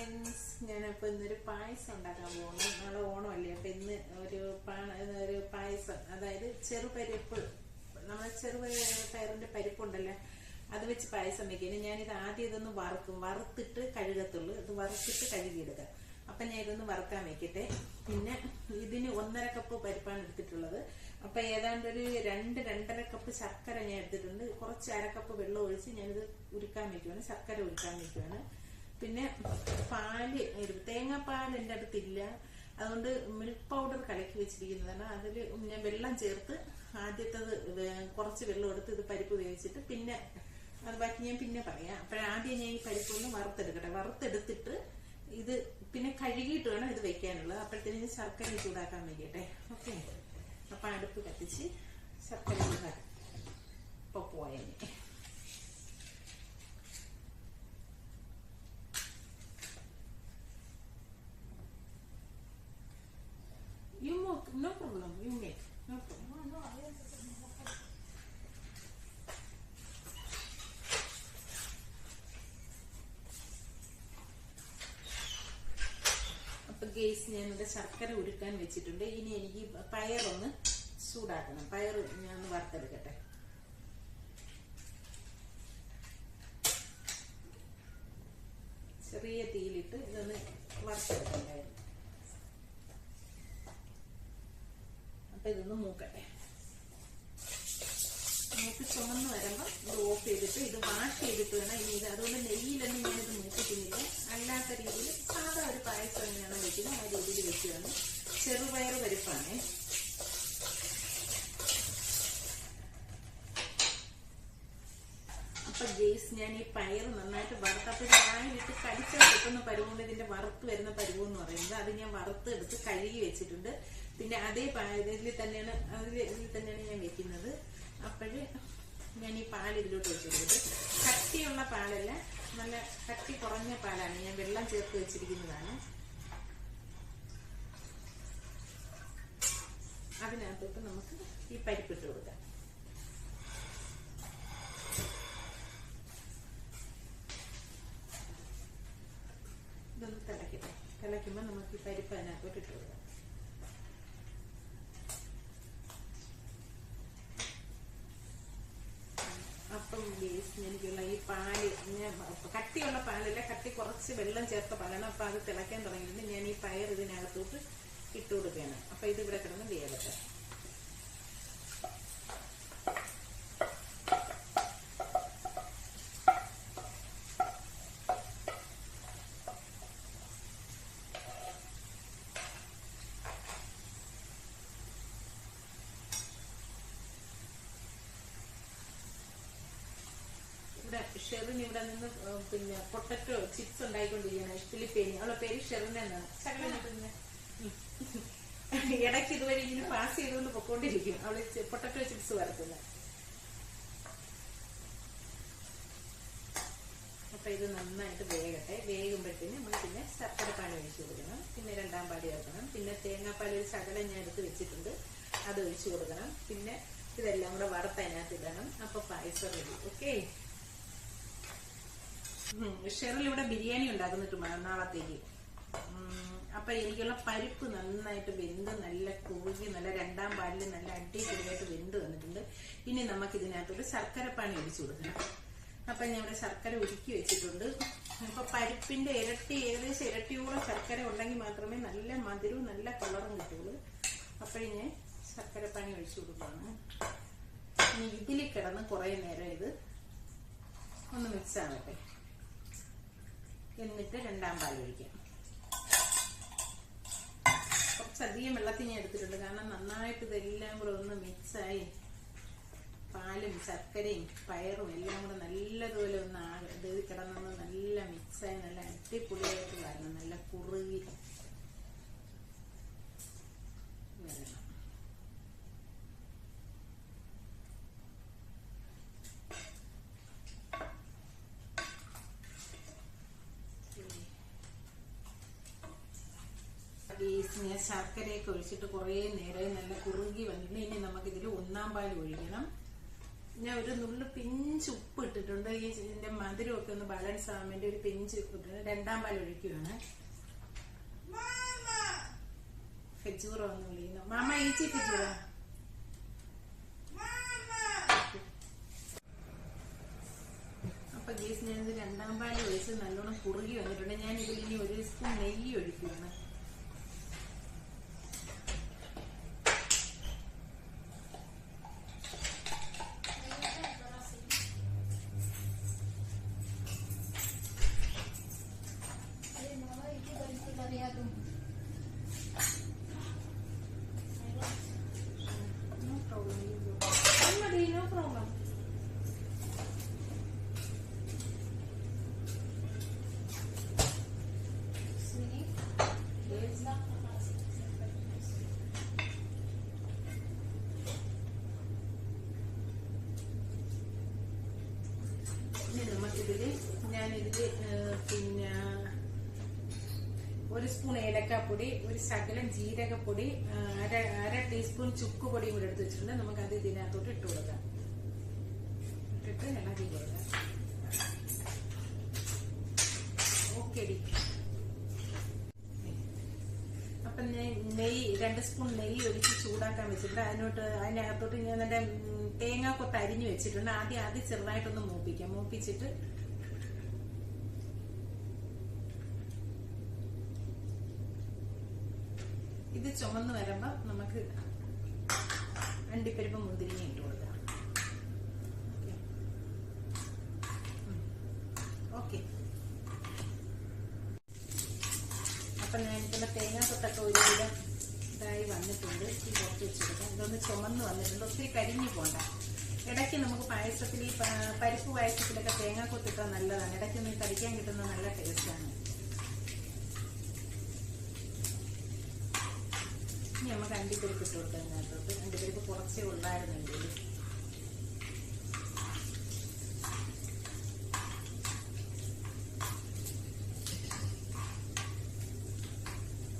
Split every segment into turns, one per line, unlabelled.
Friends, ഞാനപ്പോൾ ഇന്നൊരു പായസം ഉണ്ടാക്കാൻ പോകുന്നു. നാളെ ഓണമല്ലേ, അപ്പം ഇന്ന് ഒരു പായസം, അതായത് ചെറുപരിപ്പ്, നമ്മളെ ചെറുപയറിന്റെ പരിപ്പുണ്ടല്ലോ, അത് വെച്ച് പായസം വെക്കുന്നു. ഞാനിത് ആദ്യം ഇതൊന്ന് വറുത്തിട്ട് കഴുകത്തുള്ളൂ. ഇത് വറുത്തിട്ട് കഴുകിയെടുക്കാം. അപ്പം ഞാൻ ഇതൊന്ന് വറുക്കാൻ വെക്കട്ടെ. പിന്നെ ഇതിന് 1.5 കപ്പ് പരിപ്പാണ് എടുത്തിട്ടുള്ളത്. അപ്പം ഏതാണ്ട് ഒരു 2-2.5 കപ്പ് ശർക്കര ഞാൻ എടുത്തിട്ടുണ്ട്. കുറച്ച് 1/2 കപ്പ് വെള്ളം ഒഴിച്ച് ഞാനിത് ഉരുക്കാൻ വെക്കുവാണ്, ശർക്കര ഉരുക്കാൻ വെക്കുവാണ്. പിന്നെ തേങ്ങാപ്പാൽ എൻ്റെ അടുത്തില്ല, അതുകൊണ്ട് മിൽക്ക് പൗഡർ കലക്കി വെച്ചിരിക്കുന്നതാണ്. അതിൽ ഞാൻ വെള്ളം ചേർത്ത് ആദ്യത്തത് കുറച്ച് വെള്ളം എടുത്ത് ഇത് പരിപ്പ് വേവിച്ചിട്ട് പിന്നെ അത് ബാക്കി ഞാൻ പിന്നെ പറയാം. അപ്പോഴാദ്യം ഞാൻ ഈ പരിപ്പൊന്ന് വറുത്തെടുക്കട്ടെ. വറുത്തെടുത്തിട്ട് ഇത് പിന്നെ കഴുകിയിട്ട് വേണം ഇത് വെക്കാനുള്ളത്. അപ്പോഴത്തേന് ശർക്കര ചൂടാക്കാൻ വയ്ക്കട്ടെ. ഓക്കെ, അപ്പൊ അടുപ്പ് കത്തിച്ച് ശർക്കര ചൂടാക്കാം. ഇപ്പൊ പോയെന്നെ You make, no problem, you make, no problem. അപ്പൊ ഗേസ്, ഞാനിവിടെ ശർക്കര ഉരുക്കാൻ വെച്ചിട്ടുണ്ട്. ഇനി എനിക്ക് പയറൊന്ന് ചൂടാക്കണം. പയർ ഞാൻ ഒന്ന് വറുത്തെടുക്കട്ടെ. ചെറിയ തീയിലിട്ട് ഇതൊന്ന് വറുത്തെടുക്കണ്ടായിരുന്നു. ഇതൊന്ന് മൂക്കട്ടെ. മൂക്ക് ചുമന്ന് വരുമ്പോൾ ഇത് ഓഫ് ചെയ്തിട്ട് ഇത് വാഷ് ചെയ്തിട്ട് വേണം ഇനി ഇത്. അതുകൊണ്ട് നെയ്യിലൊന്നും ഞാനിത് മൂക്കിക്കുന്നില്ല. അല്ലാത്ത രീതിയിൽ സാധാ ഒരു പായസം എങ്ങനെയാണോ വെക്കുന്നത് ആ രീതിയിൽ വെക്കുകയാണ്. ചെറുപയർ പരിപ്പാണ്. അപ്പൊ ഗേസ്, ഞാൻ ഈ പയർ നന്നായിട്ട് വറുത്തപ്പോൾ വായിലിട്ട് കടിച്ചാൽ കിട്ടുന്ന പരുവുണ്ട്. ഇതിന്റെ വറുത്ത് വരുന്ന പരുവെന്ന് പറയുന്നത് അത് ഞാൻ വറുത്തെടുത്ത് കഴുകി വെച്ചിട്ടുണ്ട്. പിന്നെ അതേ ഇതിൽ തന്നെയാണ് ഞാൻ വെക്കുന്നത്. അപ്പോഴ് ഞാൻ ഈ പാൽ ഇതിലോട്ട് വെച്ചിട്ട്, കട്ടിയുള്ള പാലല്ല, നല്ല കട്ടി കുറഞ്ഞ പാലാണ്. ഞാൻ വെള്ളം ചേർത്ത് വെച്ചിരിക്കുന്നതാണ്. അതിനകത്തോട്ട് നമുക്ക് ഈ പരിപ്പിട്ട് കൊടുക്കാം. ഇതൊന്ന് തിളക്കട്ടെ. തിളയ്ക്കുമ്പോൾ നമുക്ക് ഈ പരിപ്പ് അതിനകത്തോട്ട് ഇട്ട് കൊടുക്കാം. അപ്പം എനിക്കുള്ള ഈ പാല്, ഞാൻ കട്ടിയുള്ള പാലല്ല, കട്ടി കുറച്ച് വെള്ളം ചേർത്ത പാലാണ്. അപ്പൊ അത് തിളയ്ക്കാൻ തുടങ്ങിയിട്ട് ഞാൻ ഈ പയർ ഇതിനകത്തോട്ട് ഇട്ട് കൊടുക്കുകയാണ്. അപ്പൊ ഇത് ഇവിടെ കിടന്ന് വേവട്ടെ. ഷെറിന് ഇവിടെ നിന്ന് പിന്നെ പൊട്ടറ്റോ ചിപ്സ് ഉണ്ടായിക്കൊണ്ടിരിക്കുകയാണ്. ഫിലിപ്പീനി, അവളുടെ പേര് ഷെറിൻ എന്നാണ്. ഇടയ്ക്ക് ഇതുവരെ ഇങ്ങനെ പാസ് ചെയ്തുകൊണ്ട് പൊക്കോണ്ടിരിക്കും. അവള് പൊട്ടറ്റോ ചിപ്സ് വരക്കുന്നത്. അപ്പൊ ഇത് നന്നായിട്ട് വേകട്ടെ. വേകുമ്പോഴത്തേന് നമ്മൾ പിന്നെ ശർക്കര പാൽ ഒഴിച്ചു കൊടുക്കണം. പിന്നെ 2ാം പാൽ ചേർക്കണം. പിന്നെ തേങ്ങാപ്പാൽ ഒരു ശകലം ഞാൻ എടുത്ത് വെച്ചിട്ടുണ്ട്, അത് ഒഴിച്ചു കൊടുക്കണം. പിന്നെ ഇതെല്ലാം കൂടെ വറുത്ത് അതിനകത്ത് ഇടണം. അപ്പൊ പായസം റെഡി. ഓക്കെ, ഷെറിൽ ഇവിടെ ബിരിയാണി ഉണ്ടാക്കുന്നിട്ട് നാളത്തേക്ക്. അപ്പൊ എനിക്കുള്ള പരിപ്പ് നന്നായിട്ട് വെന്ത് നല്ല കുറുകി നല്ല 2ാം പാലിൽ നല്ല അടിപൊളിയായിട്ട് വെന്ത് വന്നിട്ടുണ്ട്. ഇനി നമുക്ക് ഇതിനകത്തോട്ട് ശർക്കരപ്പാനി ഒഴിച്ചു കൊടുക്കണം. അപ്പൊ ഞാൻ ഇവിടെ ശർക്കര ഉരുക്കി വെച്ചിട്ടുണ്ട്. അപ്പൊ പരിപ്പിന്റെ ഏകദേശം ഇരട്ടിയോളം ശർക്കര ഉണ്ടെങ്കിൽ മാത്രമേ നല്ല മധുരവും നല്ല കളറും കിട്ടുള്ളൂ. അപ്പോഴേ ഞാൻ ശർക്കരപ്പാനി ഒഴിച്ചു കൊടുക്കുകയാണ്. ഇനി ഇതിൽ കിടന്ന് കുറെ നേരം ഇത് ഒന്ന് മിക്സ് ആവട്ടെ. എന്നിട്ട് 2ാം പാൽ ഒഴിക്കാം. കുറച്ചധികം വെള്ളത്തിൽ ഞാൻ എടുത്തിട്ടുണ്ട്, കാരണം നന്നായിട്ട് ഇതെല്ലാം കൂടെ ഒന്ന് മിക്സായി പാലും ശർക്കരയും പയറും എല്ലാം കൂടെ നല്ലതുപോലെ ഒന്ന് ഇത് കിടന്നൊന്ന് നല്ല മിക്സായി നല്ല അടിപൊളിയായിട്ട് വരണം. നല്ല കുറുകി വരണം. ഞാൻ ശർക്കരയൊക്കെ ഒഴിച്ചിട്ട് കുറേ നേരം നല്ല കുറുകി വന്നിട്ട് ഇനി നമുക്കിതിൽ 1ാം പാൽ ഒഴിക്കണം. ഞാൻ ഒരു നുള്ളു പിഞ്ച് ഉപ്പ് ഇട്ടിട്ടുണ്ട്. ഇതിന്റെ മധുരമൊക്കെ ഒന്ന് ബാലൻസ് ആവാൻ വേണ്ടി ഒരു പിഞ്ച് ഇട്ടിട്ടുണ്ട്. രണ്ടാം പാൽ ഒഴിക്കുകയാണ്. ഫെജൂറ എന്ന് വിളിക്കുന്നു. മാമ ഈച്ചി ഫെജൂറ. അപ്പൊ ഗീസ് ഞാനിത് രണ്ടാം പാൽ ഒഴിച്ച് നല്ലോണം കുറുകി വന്നിട്ടുണ്ട്. ഞാൻ ഇതിൽ ഇനി 1 സ്പൂൺ നെയ്യ് ഒഴിക്കുകയാണ്. നമുക്കിതില് ഞാനിതില് പിന്നെ 1 സ്പൂൺ ഏലക്കാപ്പൊടി, ഒരു ശകലം ജീരകപ്പൊടി, അര ടീസ്പൂൺ ചുക്ക് പൊടിയും കൂടെ എടുത്ത് വെച്ചിട്ടുണ്ട്. നമുക്കത് ഇതിനകത്തോട്ട് ഇട്ട് കൊടുക്കാം. ഇട്ടിട്ട് ഇളക്കി കൊടുക്കാം. ഓക്കെടി. അപ്പൊ ഞാൻ 2 സ്പൂൺ നെയ്യ് ഒഴിച്ച് ചൂടാക്കാൻ വെച്ചിട്ടുണ്ട്. അതിനകത്തോട്ട് ഞാൻ എന്റെ തേങ്ങാക്കൊത്ത് അരിഞ്ഞു വെച്ചിട്ടുണ്ട്. ആദ്യം ചെറുതായിട്ടൊന്ന് മൂപ്പിക്കാം. മൂപ്പിച്ചിട്ട് ഇത് ചുമന്ന് വരുമ്പോ നമുക്ക് അണ്ടിപ്പരിപ്പ് മുന്തിരിങ്ങ ഇട്ട് കൊടുക്കാം. ഓക്കെ. അപ്പൊ ഞാൻ ഇതിന്റെ തേങ്ങാക്കൊത്തൊക്കെ ഒരുവിധം ഇതായി വന്നിട്ടുണ്ട്. ഈ പുറത്ത് വെച്ചെടുക്കാം. ഇതൊന്ന് ചുമന്ന് വന്നിട്ടുണ്ട്. ഒത്തിരി കരിഞ്ഞു പോണ്ട. ഇടയ്ക്ക് നമുക്ക് പായസത്തിൽ ഈ പരിപ്പ് പായസത്തിലൊക്കെ തേങ്ങാക്കൊത്തിട്ടാൽ നല്ലതാണ്. ഇടയ്ക്ക് ഒന്ന് കടിക്കാൻ കിട്ടുന്ന നല്ല ടേസ്റ്റാണ്. ഇനി നമുക്ക് അണ്ടിപ്പരിപ്പ് ഇട്ട് കൊടുക്കാം. ഇതിനകത്തോട്ട് അണ്ടിപ്പരിപ്പ് കുറച്ചേ ഉണ്ടായിരുന്നെങ്കിൽ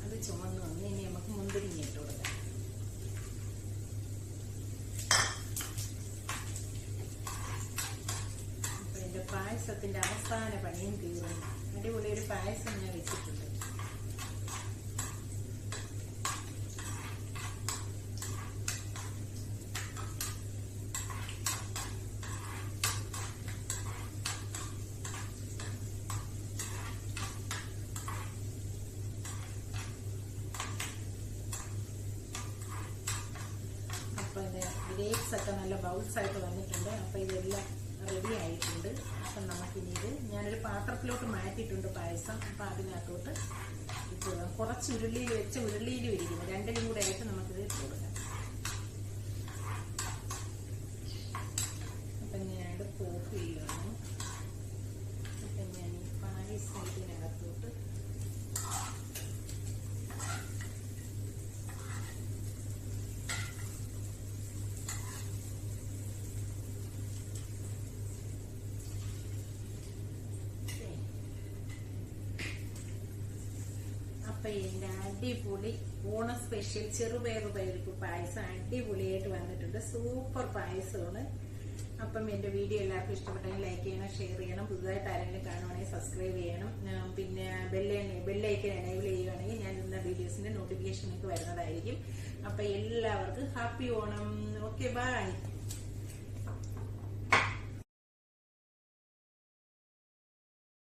അത് ചുമന്ന് വന്ന് ഇനി നമുക്ക് മുന്തിരിങ്ങ ഇട്ട് കൊടുക്കാം. അപ്പൊ എന്റെ പായസത്തിന്റെ അവസാന പണിയും തീർന്നു. അടിപൊളി ഒരു പായസം ഞാൻ വെച്ചിട്ടുണ്ട്. ഗ്രേപ്സ് ഒക്കെ നല്ല ബൗൾസ് ആയിട്ട് വന്നിട്ടുണ്ട്. അപ്പൊ ഇതെല്ലാം റെഡി ആയിട്ടുണ്ട്. അപ്പൊ നമുക്കിനി ഇത് ഞാനൊരു പാത്രത്തിലോട്ട് മാറ്റിയിട്ടുണ്ട് പായസം. അപ്പൊ അതിനകത്തോട്ട് ഇട്ട് കൊടുക്കാം. കുറച്ച് ഉരുളിയിലും ഇരിക്കുന്നു. രണ്ടിലും കൂടെ ആയിട്ട് നമുക്കിത് ഇട്ട് കൊടുക്കാം. അപ്പൊ ഞാൻ അടുപ്പ് ഓഫ് ചെയ്യുകയാണ്. അപ്പൊ ഞാൻ ഈ പായസം ഇതിനകത്തോട്ട് എന്റെ അടിപൊളി ഓണ സ്പെഷ്യൽ ചെറുപയർ പരിപ്പ് പായസം അടിപൊളിയായിട്ട് വന്നിട്ടുണ്ട്. സൂപ്പർ പായസമാണ്. അപ്പം എന്റെ വീഡിയോ എല്ലാവർക്കും ഇഷ്ടപ്പെട്ടെങ്കിൽ ലൈക്ക് ചെയ്യണം, ഷെയർ ചെയ്യണം. പുതുതായിട്ട് ആരെങ്കിലും കാണുവാണെങ്കിൽ സബ്സ്ക്രൈബ് ചെയ്യണം. പിന്നെ ബെല്ലൈക്കൻ എനേബിൾ ചെയ്യുകയാണെങ്കിൽ ഞാൻ ഇന്ന വീഡിയോസിന്റെ നോട്ടിഫിക്കേഷൻ നിങ്ങൾക്ക് വരുന്നതായിരിക്കും. അപ്പൊ എല്ലാവർക്കും ഹാപ്പി ഓണം. Okay, by.